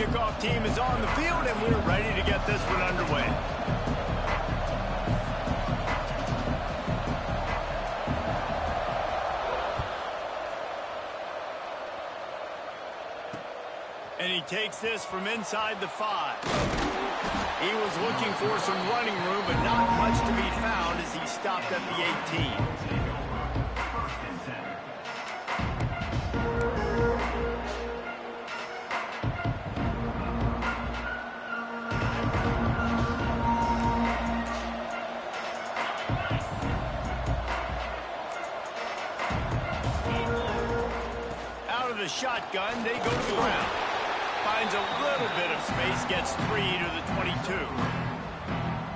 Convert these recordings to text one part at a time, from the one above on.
kickoff team is on the field, and we're ready to get this one underway. And he takes this from inside the 5. He was looking for some running room, but not much to be found as he stopped at the 18. Out of the shotgun, they go to the ground. Finds a little bit of space, gets 3 to the 22.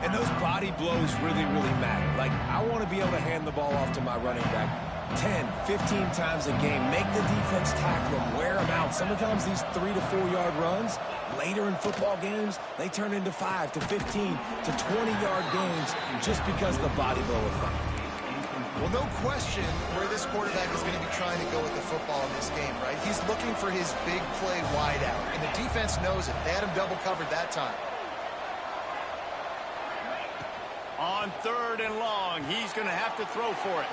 And those body blows really, really matter. Like, I want to be able to hand the ball off to my running back 10, 15 times a game. Make the defense tackle them, wear them out. Sometimes these 3 to 4 yard runs, later in football games, they turn into 5 to 15 to 20 yard games just because of the body blow effect. Well, no question where this quarterback is going to be trying to go with the football in this game, right? He's looking for his big play wide out, and the defense knows it. They had him double covered that time. On 3rd and long, he's going to have to throw for it.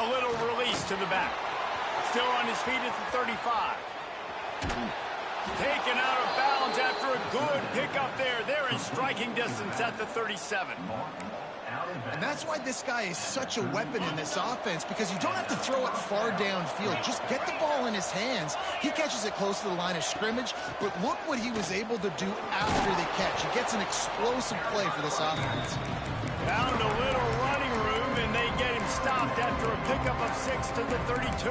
A little release to the back. Still on his feet at the 35. Taken out of bounds after a good pickup there. They're in striking distance at the 37. And that's why this guy is such a weapon in this offense, because you don't have to throw it far downfield. Just get the ball in his hands. He catches it close to the line of scrimmage, but look what he was able to do after the catch. He gets an explosive play for this offense. Found a little running room, and they get him stopped after a pickup of 6 to the 32.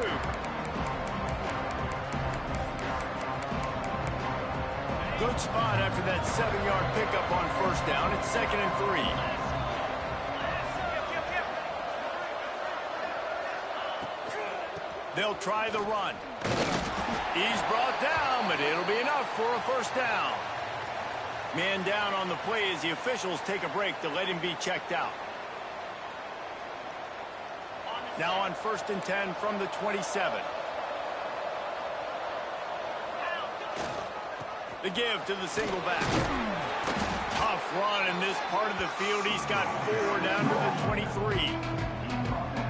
Good spot after that 7-yard pickup on 1st down. It's 2nd and 3. They'll try the run. He's brought down, but it'll be enough for a 1st down. Man down on the play as the officials take a break to let him be checked out. Now on 1st and 10 from the 27. The give to the single back. Tough run in this part of the field. He's got 4 down to the 23.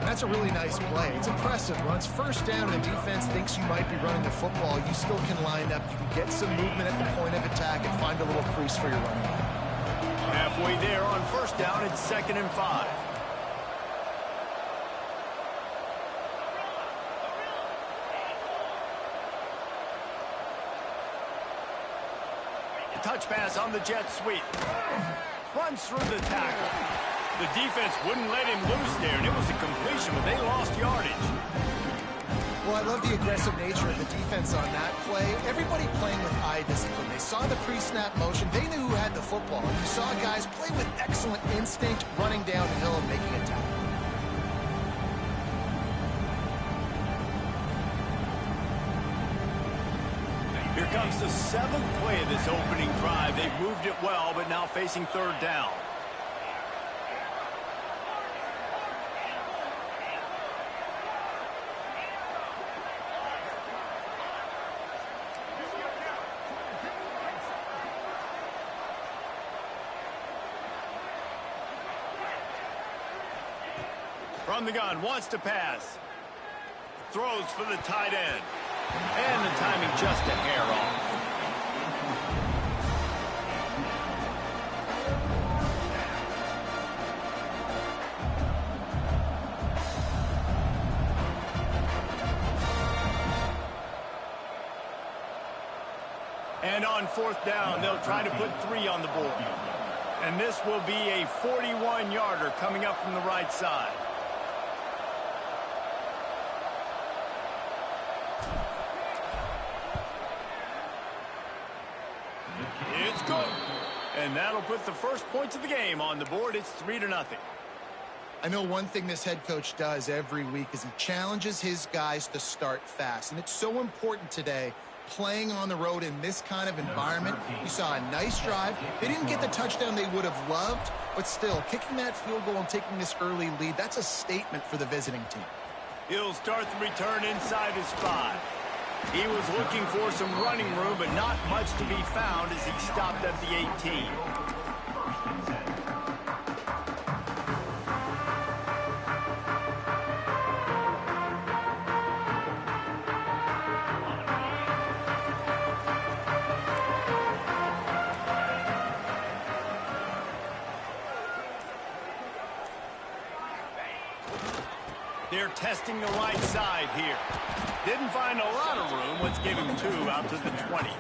That's a really nice play. It's impressive. Once 1st down and the defense thinks you might be running the football, you still can line up. You can get some movement at the point of attack and find a little crease for your running back. Halfway there on 1st down, it's 2nd and 5. Touch pass on the jet sweep. Runs through the tackle. The defense wouldn't let him loose there, and it was a completion, but they lost yardage. Well, I love the aggressive nature of the defense on that play. Everybody playing with eye discipline. They saw the pre-snap motion. They knew who had the football. You saw guys play with excellent instinct, running downhill and making a tackle. Here comes the 7th play of this opening drive. They've moved it well, but now facing 3rd down. From the gun, wants to pass. Throws for the tight end. And the timing just a hair off. And on 4th down, they'll try to put 3 on the board. And this will be a 41-yarder coming up from the right side. It's good. And that'll put the first points of the game on the board. It's 3-0. I know one thing this head coach does every week is he challenges his guys to start fast. And it's so important today, playing on the road in this kind of environment. You saw a nice drive. They didn't get the touchdown they would have loved, but still, kicking that field goal and taking this early lead, that's a statement for the visiting team. He'll start the return inside his 5. He was looking for some running room, but not much to be found as he stopped at the 18. They're testing the right side here. Didn't find a lot of room. Let's give him 2 out to the 20.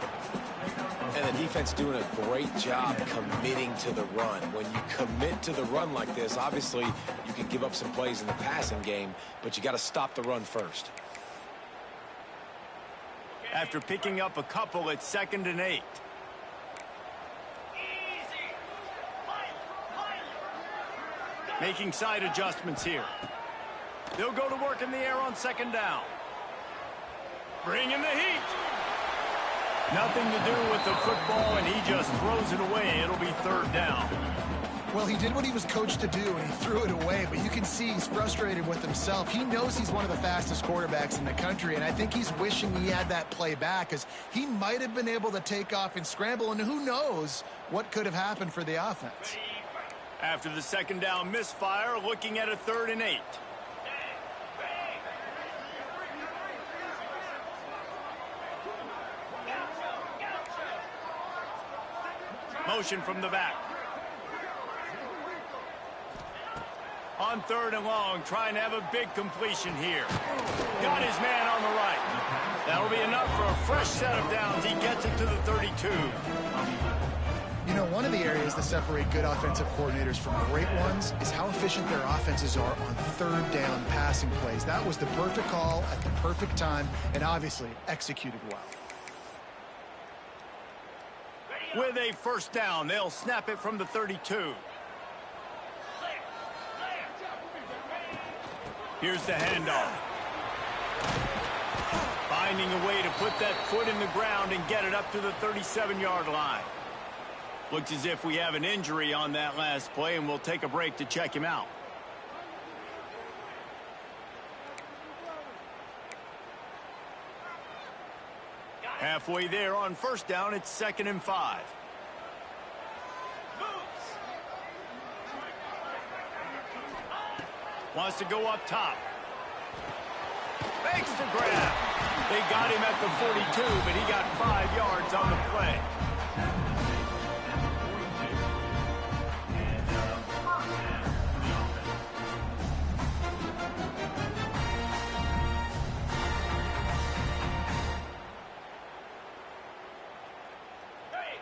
And the defense doing a great job committing to the run. When you commit to the run like this, obviously you can give up some plays in the passing game, but you got to stop the run first. After picking up a couple, it's 2nd and 8. Making side adjustments here. They'll go to work in the air on 2nd down. Bring in the heat. Nothing to do with the football, and he just throws it away. It'll be 3rd down. Well, he did what he was coached to do, and he threw it away, but you can see he's frustrated with himself. He knows he's one of the fastest quarterbacks in the country, and I think he's wishing he had that play back, because he might have been able to take off and scramble, and who knows what could have happened for the offense. After the 2nd down misfire, looking at a 3rd and 8. Motion from the back. On 3rd and long, trying to have a big completion here. Got his man on the right. That'll be enough for a fresh set of downs. He gets it to the 32. You know, one of the areas that separate good offensive coordinators from great ones is how efficient their offenses are on 3rd down passing plays. That was the perfect call at the perfect time, and obviously executed well. With a 1st down, they'll snap it from the 32. Here's the handoff. Finding a way to put that foot in the ground and get it up to the 37-yard line. Looks as if we have an injury on that last play, and we'll take a break to check him out. Halfway there on 1st down, it's 2nd and 5. Wants to go up top. Makes the grab. They got him at the 42, but he got 5 yards on the play.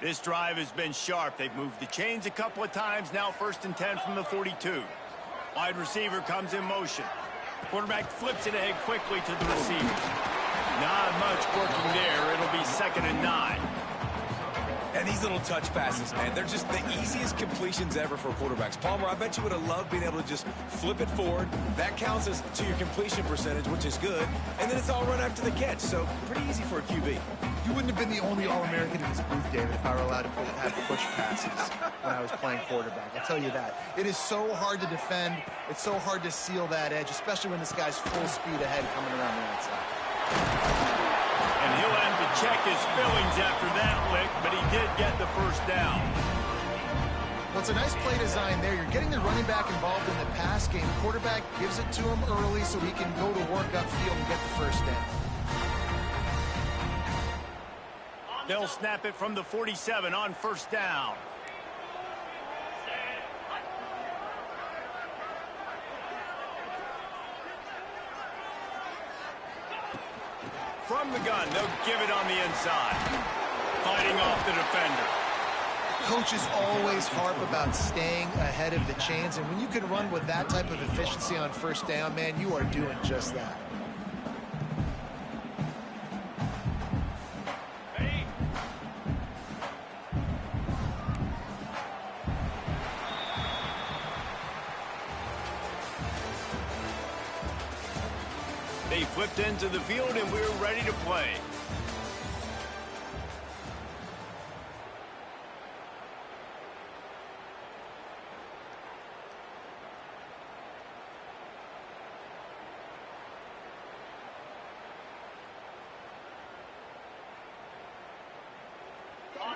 This drive has been sharp. They've moved the chains a couple of times. Now 1st and 10 from the 42. Wide receiver comes in motion. Quarterback flips it ahead quickly to the receiver. Not much working there. It'll be 2nd and 9. And these little touch passes, man, they're just the easiest completions ever for quarterbacks. Palmer, I bet you would have loved being able to just flip it forward. That counts as to your completion percentage, which is good. And then it's all run after the catch, so pretty easy for a QB. You wouldn't have been the only All-American in this booth, David, if I were allowed to have push passes when I was playing quarterback. I'll tell you that. It is so hard to defend. It's so hard to seal that edge, especially when this guy's full speed ahead coming around the outside. And he'll have to check his fillings after that lick, but he did get the 1st down. Well, it's a nice play design there. You're getting the running back involved in the pass game. Quarterback gives it to him early so he can go to work upfield and get the 1st down. They'll snap it from the 47 on 1st down. From the gun, they'll give it on the inside. Fighting off the defender. Coaches always harp about staying ahead of the chains, and when you can run with that type of efficiency on 1st down, man, you are doing just that. They flipped into the field, and we're ready to play.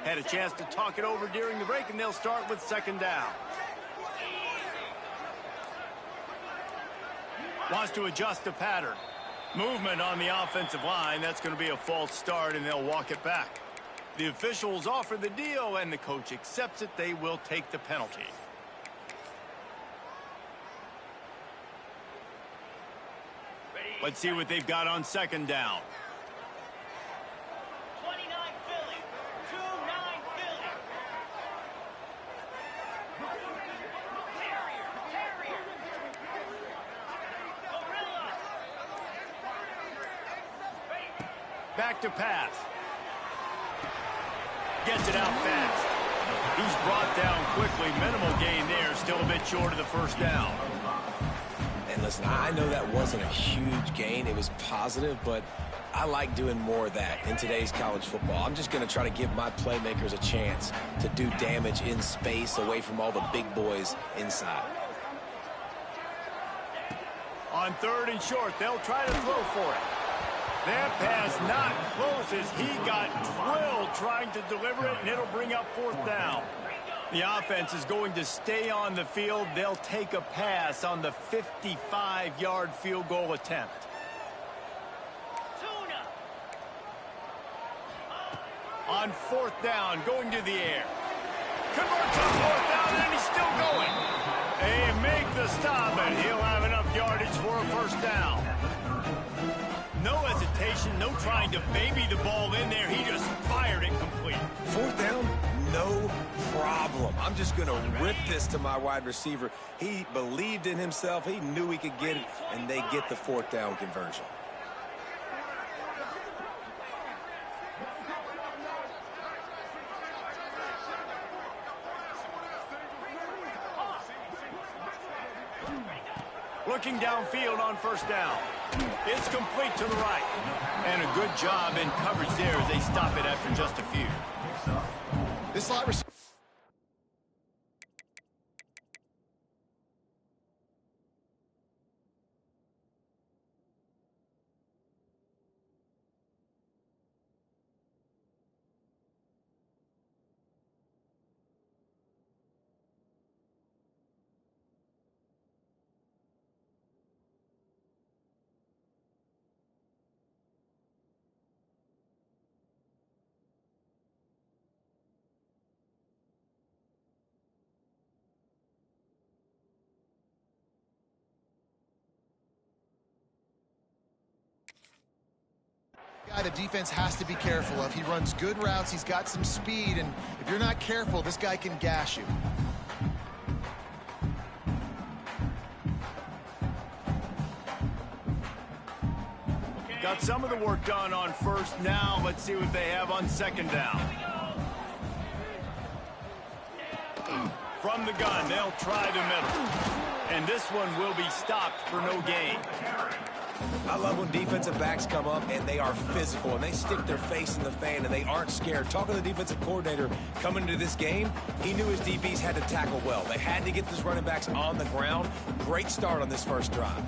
Had a chance to talk it over during the break, and they'll start with second down. Wants to adjust the pattern. Movement on the offensive line. That's going to be a false start, and they'll walk it back. The officials offer the deal, and the coach accepts it. They will take the penalty. Let's see what they've got on second down. 29 Philly. 2-9 Philly. Terrier. Gorilla. Back to pass. Gets it out fast. He's brought down quickly. Minimal gain there. Still a bit short of the first down. And listen, I know that wasn't a huge gain. It was positive, but I like doing more of that in today's college football. I'm just going to try to give my playmakers a chance to do damage in space away from all the big boys inside. On third and short, they'll try to throw for it. That pass not close as he got drilled trying to deliver it, and it'll bring up fourth down. The offense is going to stay on the field. They'll take a pass on the 55-yard field goal attempt. Tuna. On fourth down, going to the air. Converts on fourth down, and he's still going. They make the stop, and he'll have enough yardage for a first down. No hesitation, no trying to baby the ball in there. He just fired it complete. Fourth down, no problem. I'm just going to rip this to my wide receiver. He believed in himself. He knew he could get it, and they get the fourth down conversion. Looking downfield on first down. It's complete to the right. And a good job in coverage there as they stop it after just a few. This slot receiver. Guy the defense has to be careful of. He runs good routes. He's got some speed, and if you're not careful, this guy can gash you. Got some of the work done on first. Now let's see what they have on second down. From the gun, they'll try the middle. And this one will be stopped for no gain. I love when defensive backs come up and they are physical and they stick their face in the fan and they aren't scared. Talking to the defensive coordinator coming into this game, he knew his DBs had to tackle well. They had to get those running backs on the ground. Great start on this first drive.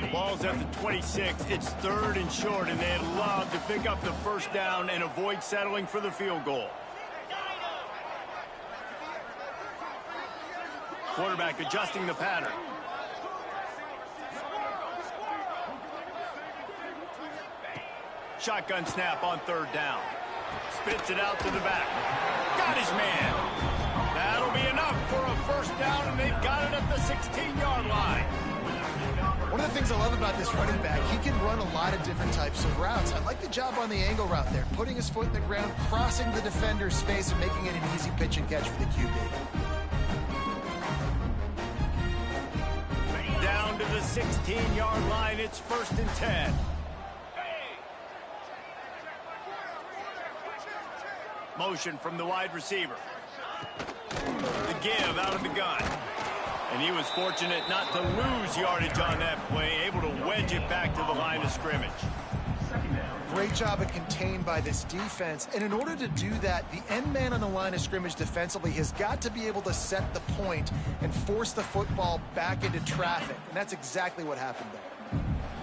The ball's at the 26. It's third and short, and they'd love to pick up the first down and avoid settling for the field goal. Quarterback adjusting the pattern. Shotgun snap on third down. Spits it out to the back. Got his man. That'll be enough for a first down, and they've got it at the 16-yard line. One of the things I love about this running back, he can run a lot of different types of routes. I like the job on the angle route there, putting his foot in the ground, crossing the defender's space, and making it an easy pitch and catch for the QB. Down to the 16-yard line. It's first and 10. Motion from the wide receiver. The give out of the gun. And he was fortunate not to lose yardage on that play, able to wedge it back to the line of scrimmage. Great job of contained by this defense. And in order to do that, the end man on the line of scrimmage defensively has got to be able to set the point and force the football back into traffic. And that's exactly what happened there.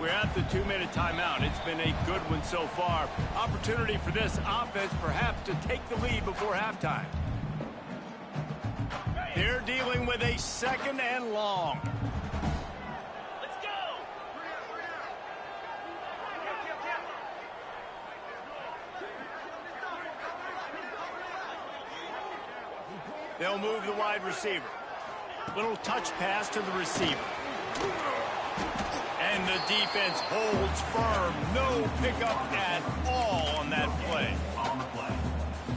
We're at the 2-minute timeout. It's been a good one so far. Opportunity for this offense perhaps to take the lead before halftime. They're dealing with a 2nd and long. Let's go! They'll move the wide receiver. Little touch pass to the receiver. And the defense holds firm. No pickup at all on that play.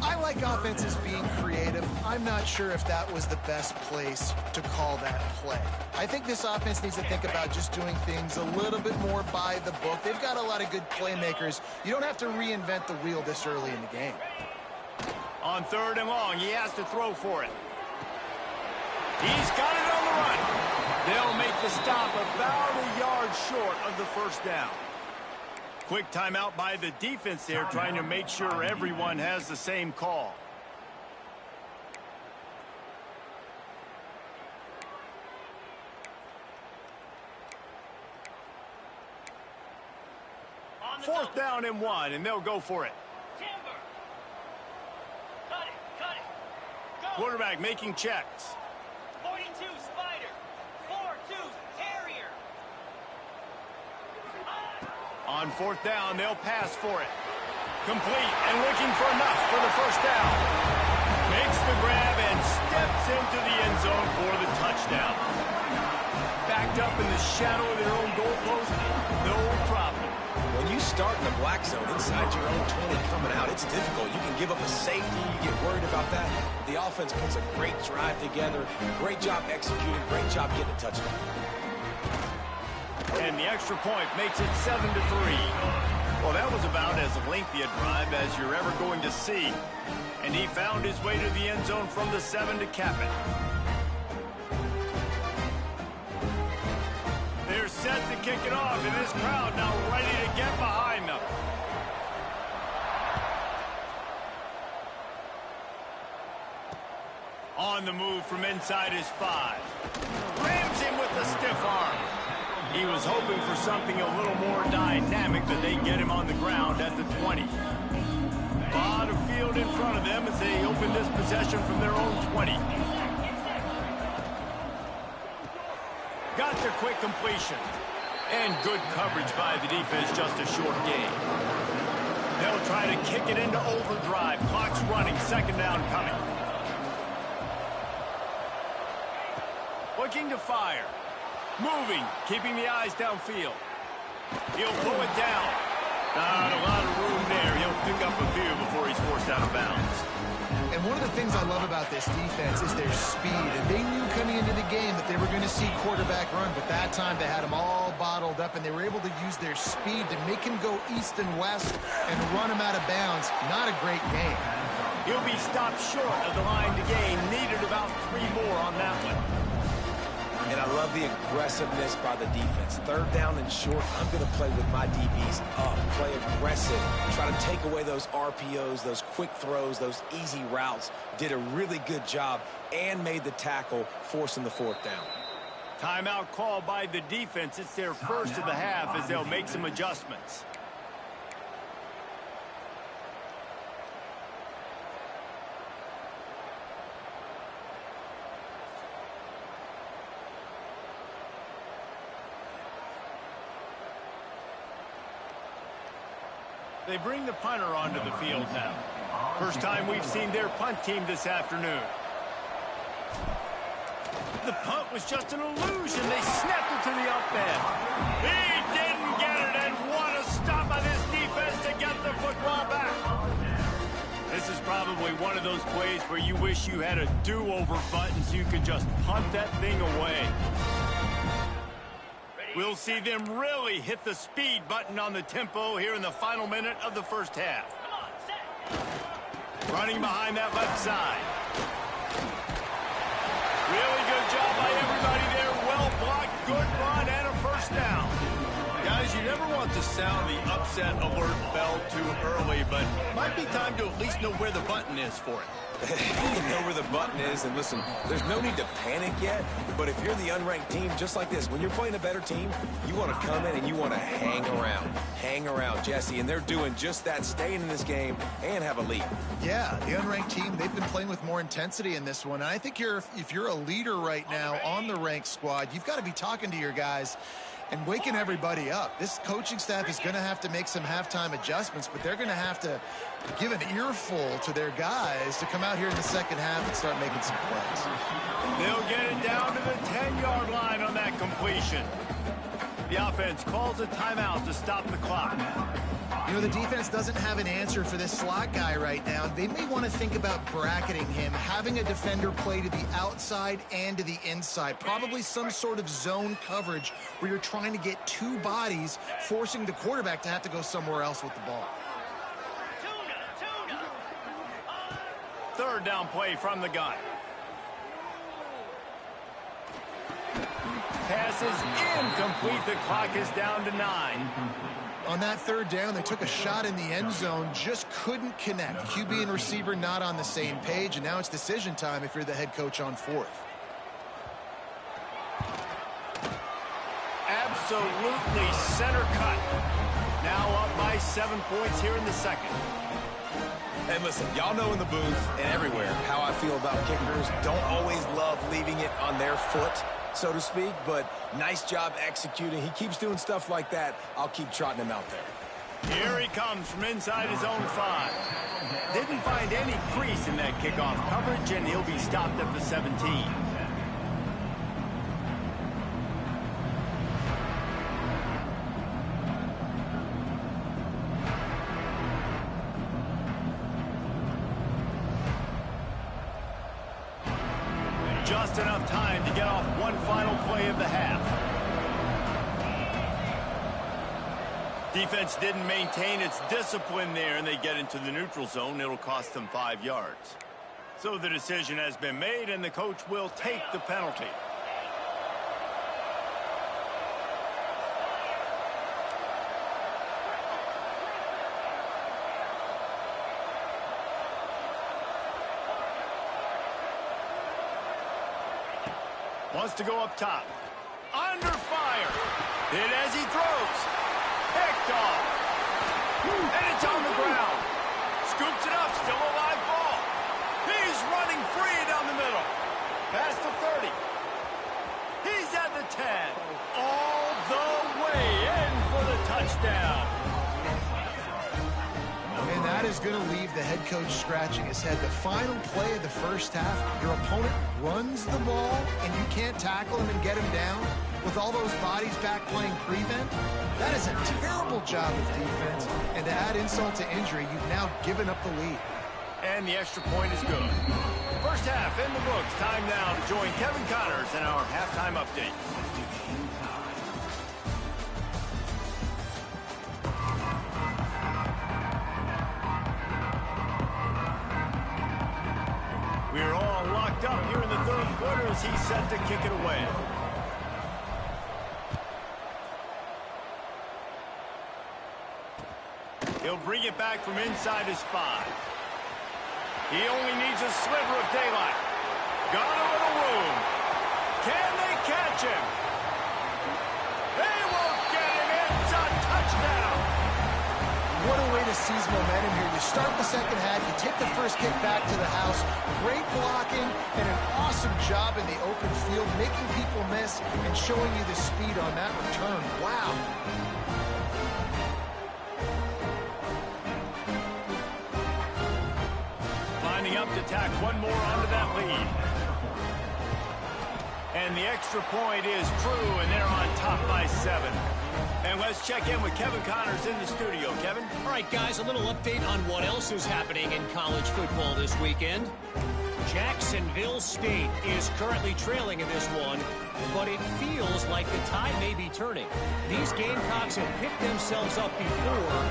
I like offenses being creative. I'm not sure if that was the best place to call that play. I think this offense needs to think about just doing things a little bit more by the book. They've got a lot of good playmakers. You don't have to reinvent the wheel this early in the game. On 3rd and long, he has to throw for it. He's got it on the run. They'll make the stop about a yard short of the 1st down. Quick timeout by the defense there, trying to make sure everyone has the same call. Fourth down and 1, and they'll go for it. Timber. Cut it. Go. Quarterback making checks. 42 Spider. 4-2 Terrier. On 4th down, they'll pass for it. Complete and looking for enough for the 1st down. Makes the grab and steps into the end zone for the touchdown. Backed up in the shadow of their own goalpost, no problem. When you start in the black zone inside your own 20 coming out, it's difficult. You can give up a safety. You get worried about that. The offense puts a great drive together. Great job executing. Great job getting a touchdown. And the extra point makes it 7-3. Well, that was about as lengthy a drive as you're ever going to see. And he found his way to the end zone from the 7 to cap it. They're set to kick it off, and this crowd now ready to get behind them. On the move from inside his 5. Rams him with the stiff arm. He was hoping for something a little more dynamic, but they get him on the ground at the 20. A lot of field in front of them as they open this possession from their own 20. Got the quick completion. And good coverage by the defense, just a short gain. They'll try to kick it into overdrive. Clock's running, 2nd down coming. Looking to fire. Moving, keeping the eyes downfield. He'll pull it down. Not a lot of room there. He'll pick up a few before he's forced out of bounds. And one of the things I love about this defense is their speed. And they knew coming into the game that they were going to see quarterback run, but that time they had him all bottled up, and they were able to use their speed to make him go east and west and run him out of bounds. Not a great game. He'll be stopped short of the line to gain. Needed about 3 more on that one. And I love the aggressiveness by the defense. 3rd down and short, I'm going to play with my DBs up. Play aggressive. Try to take away those RPOs, those quick throws, those easy routes. Did a really good job and made the tackle, forcing the 4th down. Timeout call by the defense. It's their first of the half as they'll make some adjustments. They bring the punter onto the field now. First time we've seen their punt team this afternoon. The punt was just an illusion. They snapped it to the up end. He didn't get it, and what a stop by this defense to get the football back. This is probably one of those plays where you wish you had a do-over button so you could just punt that thing away. We'll see them really hit the speed button on the tempo here in the final minute of the 1st half. Running behind that left side. Really good job by everybody there. Well blocked, good run, and a 1st down. Guys, you never want to sound the upset alert bell too early, but might be time to at least know where the button is for it. You know where the button is, and listen, there's no need to panic yet, but if you're the unranked team, just like this, when you're playing a better team, you want to come in and you want to hang around. Hang around, Jesse, and they're doing just that, staying in this game and have a lead. Yeah, the unranked team, they've been playing with more intensity in this one, and I think if you're a leader right now on the ranked squad, you've got to be talking to your guys and waking everybody up. This coaching staff is going to have to make some halftime adjustments, but they're going to have to give an earful to their guys to come out here in the second half and start making some plays. They'll get it down to the 10-yard line on that completion. The offense calls a timeout to stop the clock. You know, the defense doesn't have an answer for this slot guy right now. They may want to think about bracketing him, having a defender play to the outside and to the inside. Probably some sort of zone coverage where you're trying to get two bodies, forcing the quarterback to have to go somewhere else with the ball. Third down play from the gun. Pass is incomplete. The clock is down to 9. On that third down, they took a shot in the end zone, just couldn't connect. QB and receiver not on the same page, and now it's decision time if you're the head coach on fourth. Absolutely center cut. Now up by 7 points here in the second. And listen, y'all know in the booth and everywhere how I feel about kickers. Don't always love leaving it on their foot, so to speak, but nice job executing. He keeps doing stuff like that. I'll keep trotting him out there. Here he comes from inside his own 5. Didn't find any crease in that kickoff coverage, and he'll be stopped at the 17. Just enough time to get off one final play of the half. Defense didn't maintain its discipline there, and they get into the neutral zone. It'll cost them 5 yards. So the decision has been made, and the coach will take the penalty. Wants to go up top. Under fire. Hit as he throws. Picked off. And it's on the ground. Scoops it up. Still a live ball. He's running free down the middle. Past the 30. He's at the 10. All the way in for the touchdown. And that is going to leave the head coach scratching his head. The final play of the first half, your opponent runs the ball, and you can't tackle him and get him down with all those bodies back playing prevent. That is a terrible job of defense. And to add insult to injury, you've now given up the lead. And the extra point is good. First half in the books. Time now to join Kevin Connors in our halftime update. We're all locked up here in the third quarter as he's set to kick it away. He'll bring it back from inside his 5. He only needs a sliver of daylight. Got a little room. Can they catch him? They won't get him. It's a touchdown. What a way to seize momentum here. You start the second half, you take the first kick back to the house. Great blocking and an awesome job in the open field, making people miss and showing you the speed on that return. Wow. Lining up to tack one more onto that lead. And the extra point is true, and they're on top by 7. And let's check in with Kevin Connors in the studio. Kevin? All right, guys, a little update on what else is happening in college football this weekend. Jacksonville State is currently trailing in this one, but it feels like the tide may be turning. These Gamecocks have picked themselves up before,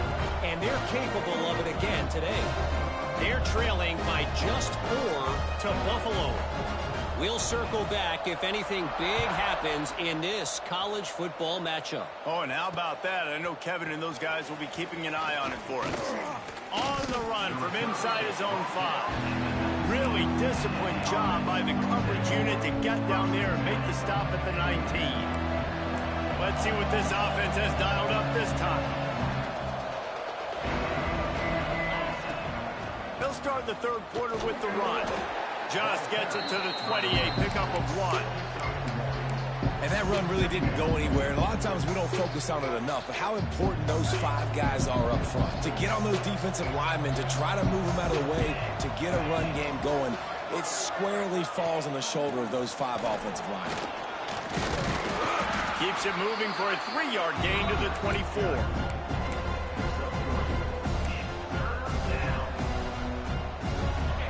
and they're capable of it again today. They're trailing by just 4 to Buffalo. We'll circle back if anything big happens in this college football matchup. Oh, and how about that? I know Kevin and those guys will be keeping an eye on it for us. On the run from inside his own 5. really disciplined job by the coverage unit to get down there and make the stop at the 19. Let's see what this offense has dialed up this time. They'll start the third quarter with the run. Just gets it to the 28, pickup of 1. And that run really didn't go anywhere. And a lot of times we don't focus on it enough, but how important those 5 guys are up front. To get on those defensive linemen, to try to move them out of the way, to get a run game going, it squarely falls on the shoulder of those 5 offensive linemen. Keeps it moving for a 3-yard gain to the 24.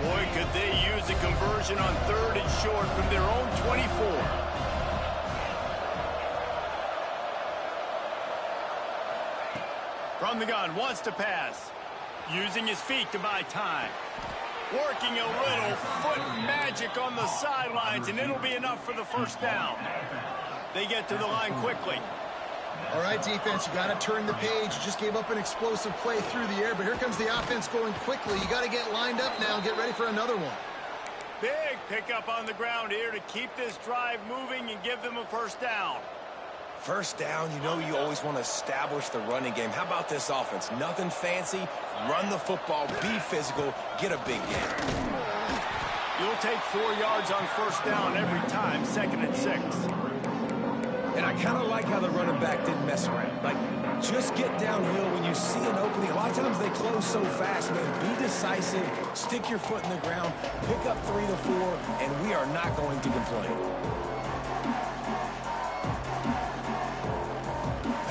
Boy, could they use a conversion on 3rd and short from their own 24. From the gun, wants to pass. Using his feet to buy time. Working a little foot magic on the sidelines, and it'll be enough for the first down. They get to the line quickly. All right, defense, you got to turn the page. You just gave up an explosive play through the air, but here comes the offense going quickly. You got to get lined up now and get ready for another one. Big pickup on the ground here to keep this drive moving and give them a first down. First down, you know you always want to establish the running game. How about this offense? Nothing fancy. Run the football, be physical, get a big gain. You'll take 4 yards on first down every time, 2nd and 6. And I kind of like how the running back didn't mess around. Like, just get downhill when you see an opening. A lot of times they close so fast, man. Be decisive, stick your foot in the ground, pick up 3 to 4, and we are not going to complain.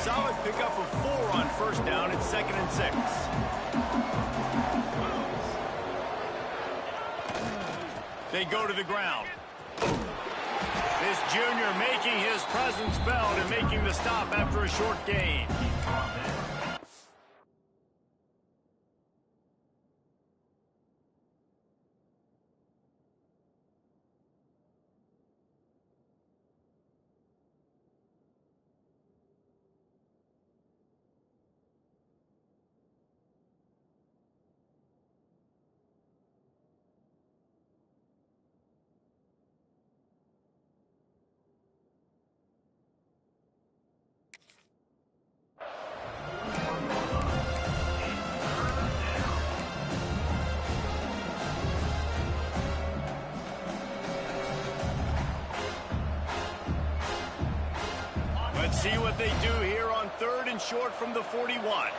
Solid pickup of 4 on first down. It's 2nd and 6. They go to the ground. This junior making his presence felt and making the stop after a short gain. Let's see what they do here on 3rd and short from the 41.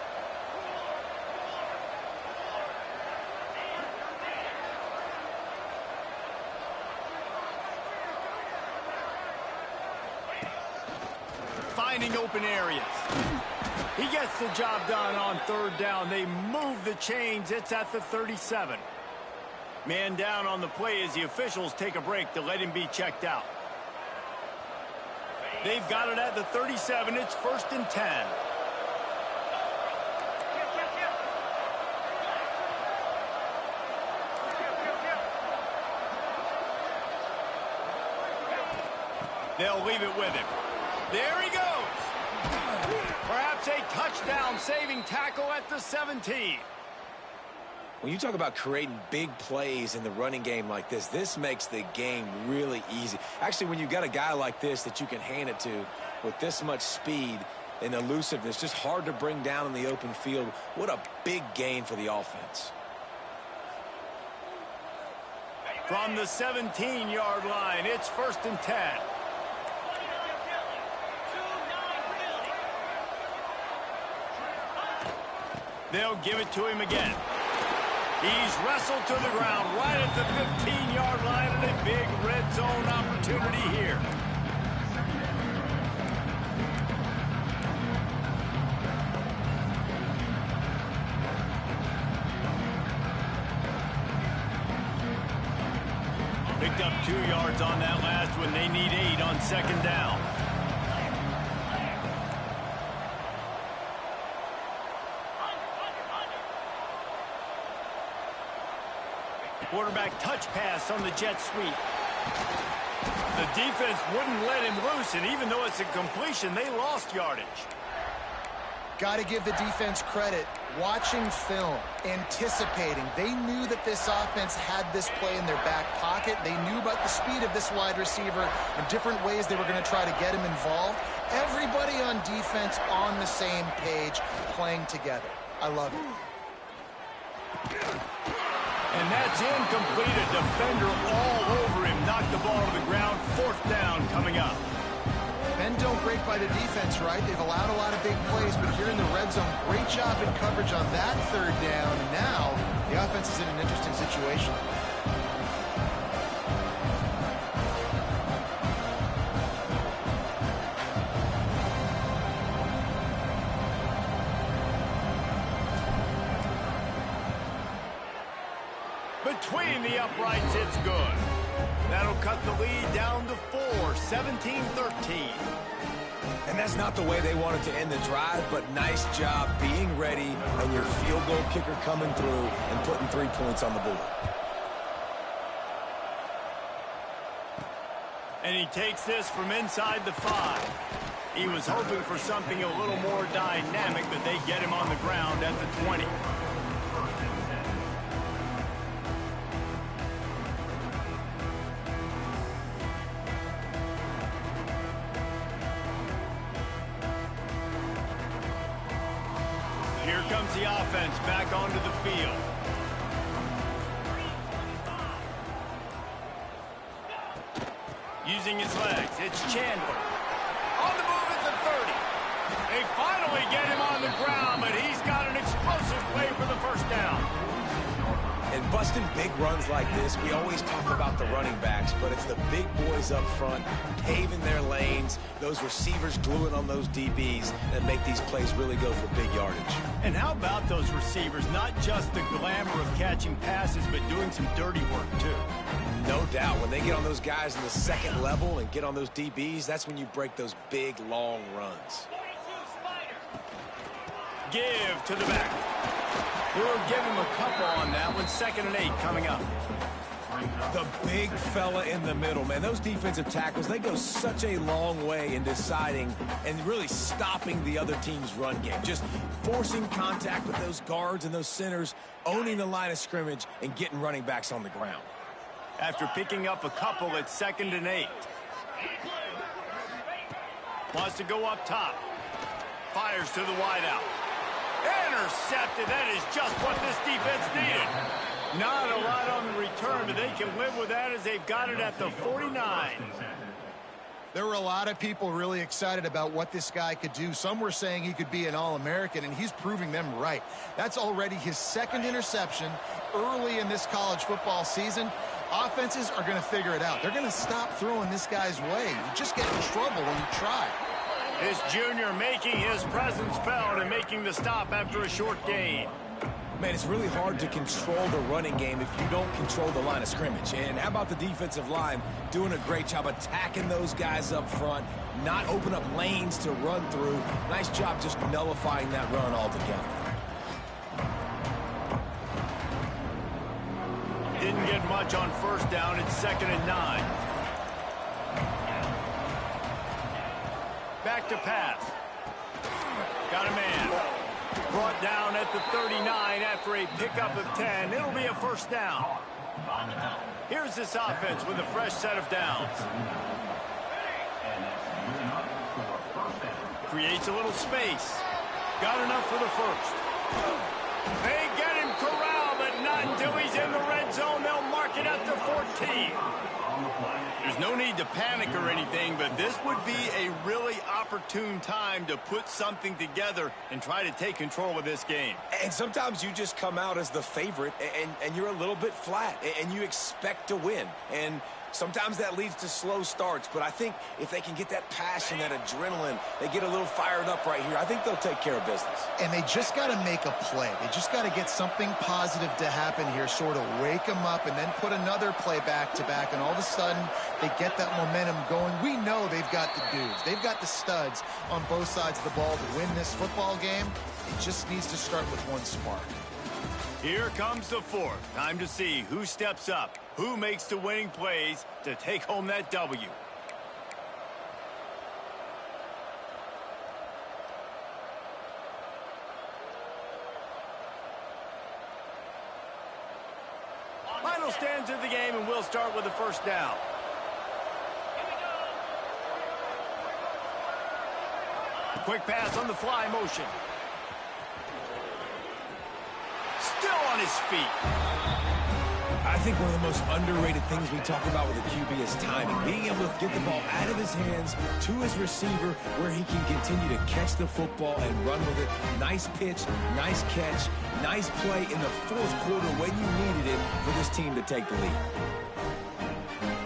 Finding open areas. He gets the job done on 3rd down. They move the chains. It's at the 37. Man down on the play as the officials take a break to let him be checked out. They've got it at the 37. It's 1st and 10. They'll leave it with him. There he goes. Perhaps a touchdown-saving tackle at the 17. When you talk about creating big plays in the running game like this makes the game really easy. Actually, when you've got a guy like this that you can hand it to with this much speed and elusiveness, just hard to bring down in the open field, what a big gain for the offense. From the 17-yard line, it's 1st and 10. They'll give it to him again. He's wrestled to the ground right at the 15-yard line and a big red zone opportunity here. Picked up 2 yards on that last one. They need 8 on 2nd down. Quarterback touch pass on the jet sweep. The defense wouldn't let him loose, and even though it's a completion, they lost yardage. Got to give the defense credit. Watching film, anticipating. They knew that this offense had this play in their back pocket. They knew about the speed of this wide receiver and different ways they were going to try to get him involved. Everybody on defense on the same page, playing together. I love it. And that's incomplete. A defender all over him. Knocked the ball to the ground. 4th down coming up. Bend don't break by the defense, right? They've allowed a lot of big plays, but here in the red zone, great job in coverage on that 3rd down. And now the offense is in an interesting situation. Between the uprights, it's good. That'll cut the lead down to 4, 17-13. And that's not the way they wanted to end the drive, but nice job being ready and your field goal kicker coming through and putting 3 points on the board. And he takes this from inside the 5. He was hoping for something a little more dynamic, but they get him on the ground at the 20. Here comes the offense back onto the field. Using his legs, it's Chandler. On the move at the 30. They finally get him on the ground, but he's got an explosive play for the 1st down. And busting big runs like this, we always talk about the running backs, but it's the big boys up front, paving their lanes, those receivers gluing on those DBs that make these plays really go for big yardage. And how about those receivers? Not just the glamour of catching passes, but doing some dirty work, too. No doubt. When they get on those guys in the 2nd level and get on those DBs, that's when you break those big, long runs. 42, Spider. Give to the back. We'll give him a couple on that one. 2nd and 8 coming up. The big fella in the middle, man. Those defensive tackles, they go such a long way in deciding and really stopping the other team's run game. Just forcing contact with those guards and those centers, owning the line of scrimmage, and getting running backs on the ground. After picking up a couple at 2nd and 8. Wants to go up top. Fires to the wideout. Intercepted. That is just what this defense needed. Not a lot on the return, but they can live with that as they've got it at the 49. There were a lot of people really excited about what this guy could do. Some were saying he could be an All-American, and he's proving them right. That's already his 2nd interception early in this college football season. Offenses are going to figure it out. They're going to stop throwing this guy's way. You just get in trouble when you try. This junior making his presence felt and making the stop after a short gain. Man, it's really hard to control the running game if you don't control the line of scrimmage. And how about the defensive line doing a great job attacking those guys up front, not open up lanes to run through. Nice job just nullifying that run altogether. Didn't get much on 1st down. It's 2nd and 9. Back to pass. Got a man. Brought down at the 39 after a pickup of 10. It'll be a 1st down. Here's this offense with a fresh set of downs. Creates a little space. Got enough for the 1st. They get him corralled, but not until he's in the red zone. They'll mark it at the 14. There's no need to panic or anything, but this would be a really opportune time to put something together and try to take control of this game. And sometimes you just come out as the favorite, and you're a little bit flat, and you expect to win. And sometimes that leads to slow starts, but I think if they can get that passion, that adrenaline, they get a little fired up right here, I think they'll take care of business. And they just got to make a play. They just got to get something positive to happen here, sort of wake them up, and then put another play back-to-back, and all of a sudden they get that momentum going. We know they've got the dudes. They've got the studs on both sides of the ball to win this football game. It just needs to start with one spark. Here comes the 4th. Time to see who steps up, who makes the winning plays to take home that W. will stand to the game, and we'll start with a first down. Quick pass on the fly motion. Still on his feet. I think one of the most underrated things we talk about with a QB is timing. Being able to get the ball out of his hands to his receiver where he can continue to catch the football and run with it. Nice pitch, nice catch, nice play in the fourth quarter when you needed it for this team to take the lead.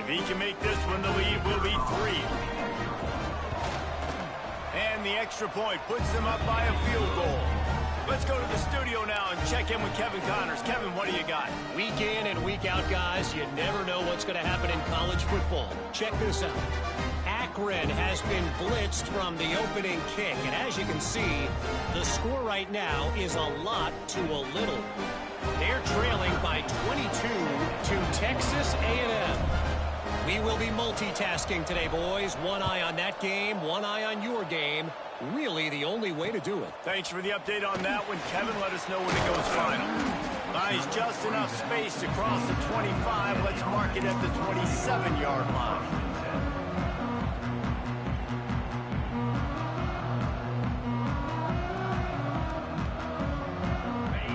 If he can make this one, the lead will be 3. And the extra point puts them up by a field goal. Let's go to the studio now and check in with Kevin Connors. Kevin, what do you got? Week in and week out, guys, you never know what's going to happen in college football. Check this out. Akron has been blitzed from the opening kick, and as you can see, the score right now is a lot to a little. They're trailing by 22 to Texas A&M. We will be multitasking today, boys. One eye on that game, one eye on your game. Really the only way to do it. Thanks for the update on that one, Kevin. Let us know when it goes final. Buys just enough space to cross the 25. Let's mark it at the 27-yard line.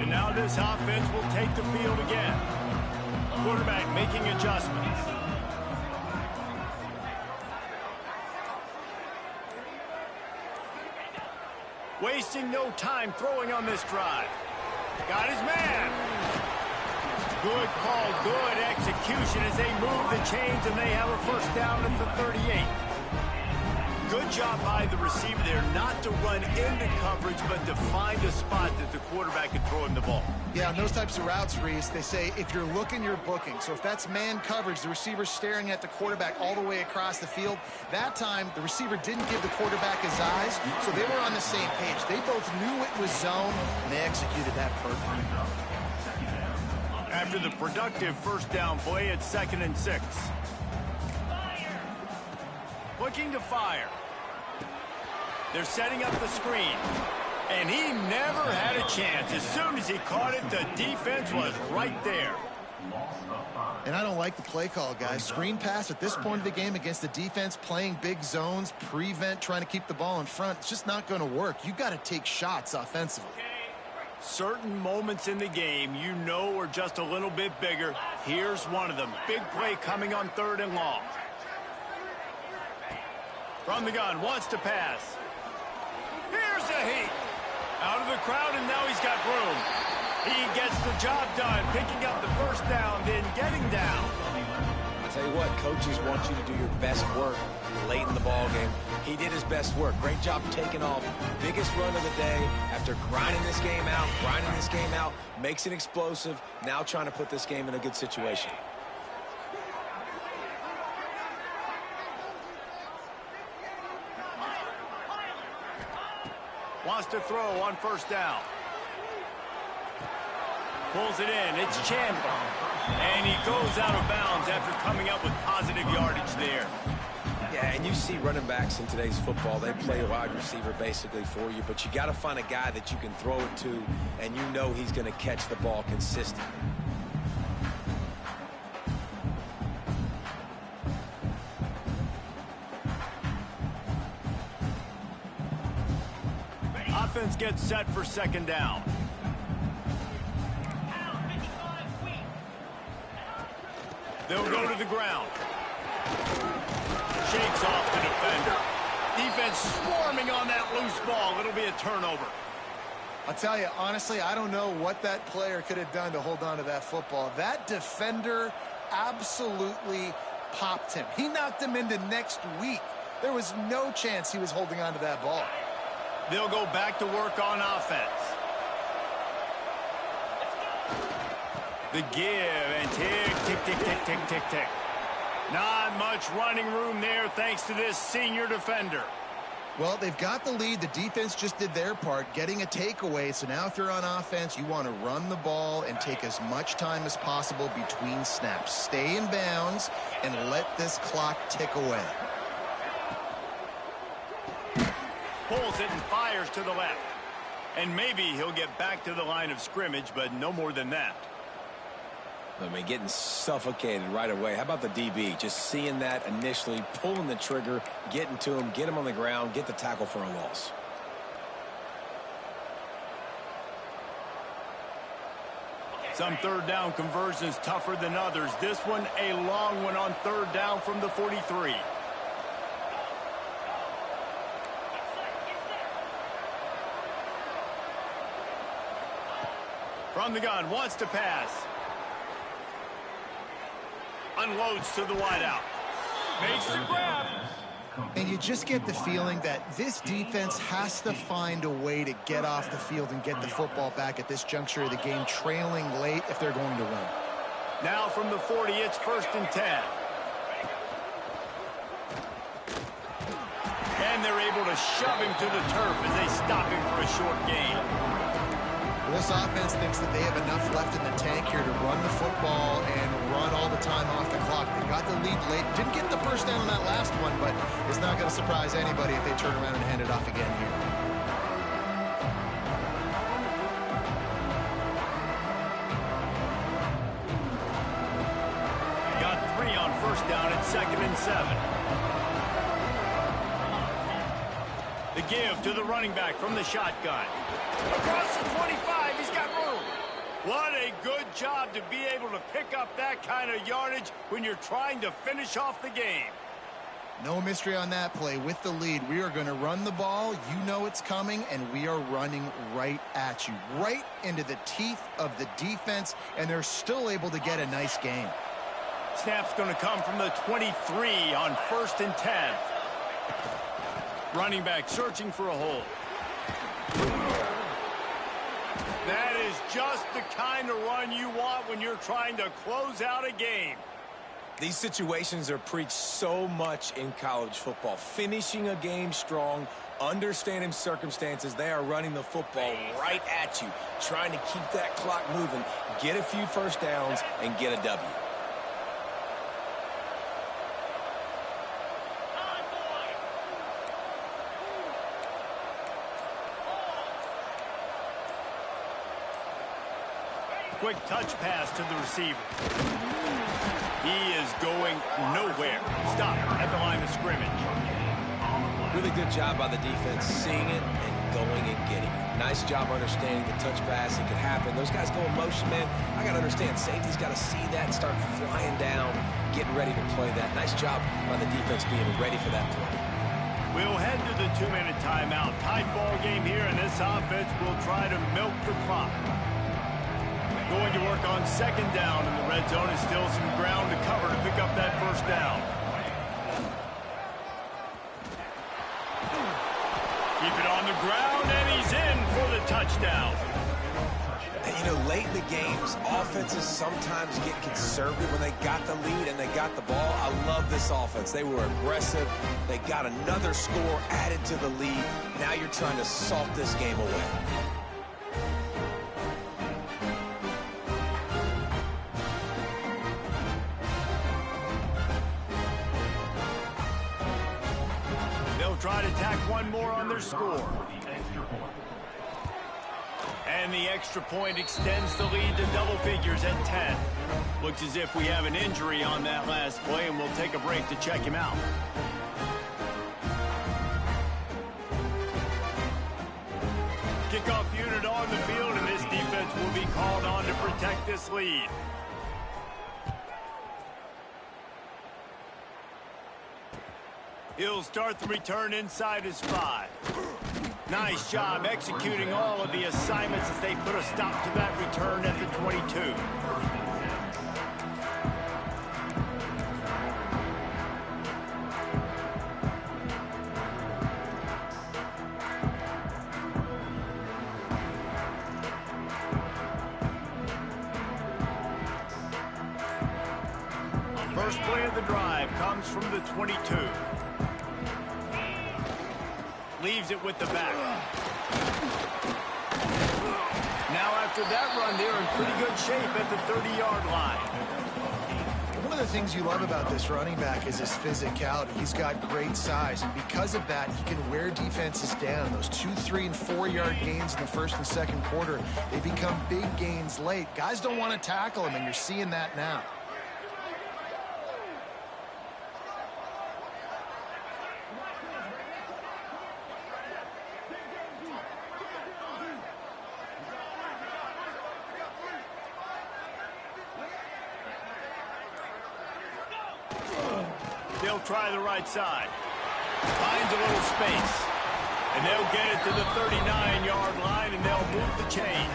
And now this offense will take the field again. Quarterback making adjustments. Wasting no time throwing on this drive. Got his man. Good call, good execution as they move the chains and they have a first down at the 38. Good job by the receiver there not to run into coverage but to find a spot that the quarterback can throw him the ball. Yeah, on those types of routes, Reese, they say if you're looking, you're booking. So if that's man coverage, the receiver's staring at the quarterback all the way across the field. That time, the receiver didn't give the quarterback his eyes, so they were on the same page. They both knew it was zone, and they executed that perfectly. After the productive first down play, it's 2nd and 6. Looking to fire. They're setting up the screen. And he never had a chance. As soon as he caught it, the defense was right there. And I don't like the play call, guys. Screen pass at this point of the game against the defense, playing big zones, prevent, trying to keep the ball in front. It's just not going to work. You've got to take shots offensively. Certain moments in the game you know are just a little bit bigger. Here's one of them. Big play coming on 3rd and long. From the gun, wants to pass. Here's a heat. Out of the crowd, and now he's got room. He gets the job done, picking up the first down, then getting down. I tell you what, coaches want you to do your best work late in the ball game. He did his best work. Great job taking off. Biggest run of the day after grinding this game out, makes it explosive. Now trying to put this game in a good situation. Wants to throw on first down. Pulls it in. It's Chandler. And he goes out of bounds after coming up with positive yardage there. Yeah, and you see running backs in today's football, they play a wide receiver basically for you, but you got to find a guy that you can throw it to, and you know he's going to catch the ball consistently. Offense gets set for 2nd down. They'll go to the ground. Shakes off the defender. Defense swarming on that loose ball. It'll be a turnover. I'll tell you, honestly, I don't know what that player could have done to hold on to that football. That defender absolutely popped him. He knocked him into next week. There was no chance he was holding on to that ball. They'll go back to work on offense. The give and tick, tick, tick, tick, tick, tick, tick. Not much running room there thanks to this senior defender. Well, they've got the lead. The defense just did their part, getting a takeaway. So now if you're on offense, you want to run the ball and take as much time as possible between snaps. Stay in bounds and let this clock tick away. Pulls it and fires to the left. And maybe he'll get back to the line of scrimmage, but no more than that. I mean, getting suffocated right away. How about the DB? Just seeing that initially, pulling the trigger, getting to him, get him on the ground, get the tackle for a loss. Some third down conversions tougher than others. This one, a long one on third down from the 43. From the gun, wants to pass. Unloads to the wideout. Makes the grab. And you just get the feeling that this defense has to find a way to get off the field and get the football back at this juncture of the game, trailing late if they're going to win. Now from the 40, it's 1st and 10. And they're able to shove him to the turf as they stop him for a short gain. This offense thinks that they have enough left in the tank here to run the football and run all the time off the clock. They got the lead late. Didn't get the first down on that last one, but it's not going to surprise anybody if they turn around and hand it off again here. Got 3 on 1st down at 2nd and 7. The give to the running back from the shotgun. Across the 25, he's got room. What a good job to be able to pick up that kind of yardage when you're trying to finish off the game. No mystery on that play. With the lead, we are going to run the ball. You know it's coming, and we are running right at you, right into the teeth of the defense, and they're still able to get a nice gain. Snap's going to come from the 23 on 1st and 10. Running back searching for a hole. That is just the kind of run you want when you're trying to close out a game. These situations are preached so much in college football. Finishing a game strong, understanding circumstances. They are running the football right at you, trying to keep that clock moving, get a few first downs, and get a W. Quick touch pass to the receiver. He is going nowhere. Stop at the line of scrimmage. Really good job by the defense, seeing it and going and getting it. Nice job understanding the touch pass. It could happen. Those guys go in motion, man. I got to understand, safety's got to see that and start flying down, getting ready to play that. Nice job by the defense being ready for that play. We'll head to the 2-minute timeout. Tight ball game here, and this offense will try to milk the clock. Going to work on 2nd down, and the red zone is still some ground to cover to pick up that first down. Keep it on the ground, and he's in for the touchdown. And, you know, late in the games, offenses sometimes get conservative when they got the lead and they got the ball. I love this offense. They were aggressive. They got another score added to the lead. Now you're trying to salt this game away. Try to tack one more on their score. And the extra point extends the lead to double figures at 10. Looks as if we have an injury on that last play, and we'll take a break to check him out. Kickoff unit on the field, and this defense will be called on to protect this lead. He'll start the return inside his 5. Nice job executing all of the assignments as they put a stop to that return at the 22. First play of the drive comes from the 22. Leaves it with the back. Now after that run, they're in pretty good shape at the 30-yard line. of the things you love about this running back is his physicality. He's got great size, and because of that, he can wear defenses down. Those 2, 3, and 4-yard gains in the first and second quarter, they become big gains late. Guys don't want to tackle him, and you're seeing that now. They'll try the right side. Finds a little space. And they'll get it to the 39-yard line, and they'll move the chains.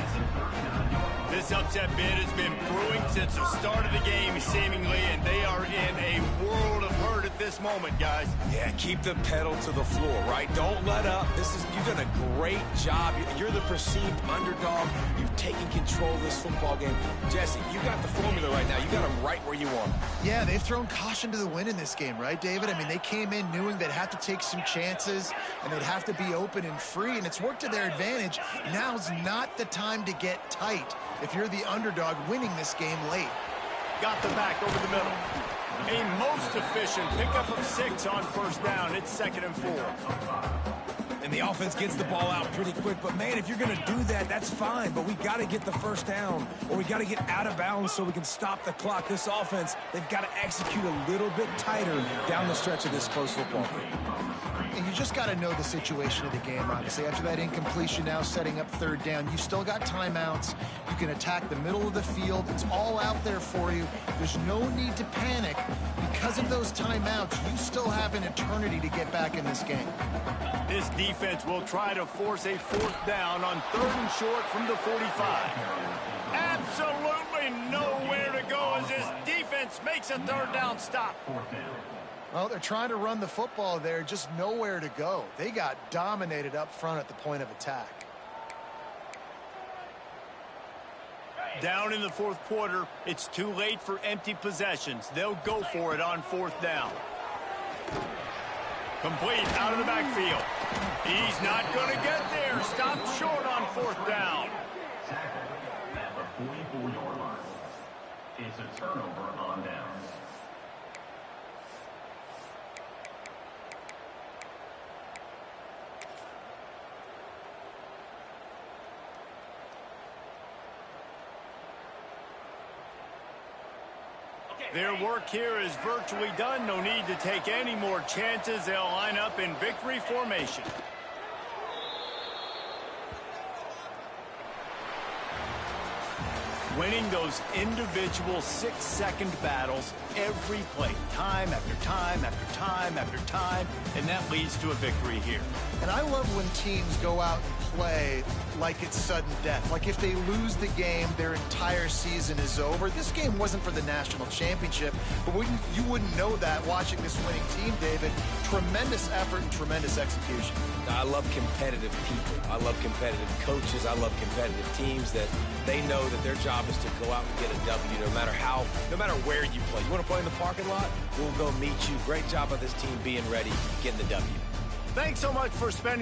This upset bid has been brewing since the start of the game, seemingly, and they are in a world of hurt at this moment, guys. Yeah, keep the pedal to the floor, right? Don't let up. You've done a great job. You're the perceived underdog. You've taken control of this football game. Jesse, you got the formula right now. You got them right where you want them. Yeah, they've thrown caution to the wind in this game, right, David? I mean, they came in knowing they'd have to take some chances, and they'd have to be open and free, and it's worked to their advantage. Now's not the time to get tight if you're the underdog winning this game late. Got the back over the middle. A most efficient pickup of 6 on first down. It's 2nd and 4. And the offense gets the ball out pretty quick. But, man, if you're going to do that, that's fine. But we got to get the first down, or we got to get out of bounds so we can stop the clock. This offense, they've got to execute a little bit tighter down the stretch of this close football game. And you just got to know the situation of the game, obviously. After that incompletion, now setting up 3rd down, you still got timeouts. You can attack the middle of the field. It's all out there for you. There's no need to panic. Because of those timeouts, you still have an eternity to get back in this game. This defense will try to force a 4th down on 3rd and short from the 45. Absolutely nowhere to go as this defense makes a 3rd down stop. Well, they're trying to run the football there, just nowhere to go. They got dominated up front at the point of attack. Down in the 4th quarter, it's too late for empty possessions. They'll go for it on 4th down. Complete out of the backfield. He's not going to get there. Stopped short on 4th down. At the 44-yard line. It's a turnover on downs. Their work here is virtually done. No need to take any more chances. They'll line up in victory formation. Winning those individual 6-second battles every play, time after time after time after time, and that leads to a victory here. And I love when teams go out and play like it's sudden death. Like if they lose the game, their entire season is over. This game wasn't for the national championship, but you wouldn't know that watching this winning team, David. Tremendous effort and tremendous execution. I love competitive people. I love competitive coaches. I love competitive teams that they know that their job is to go out and get a W no matter where you play. You want to play in the parking lot? We'll go meet you. Great job of this team being ready, getting the W. Thanks so much for spending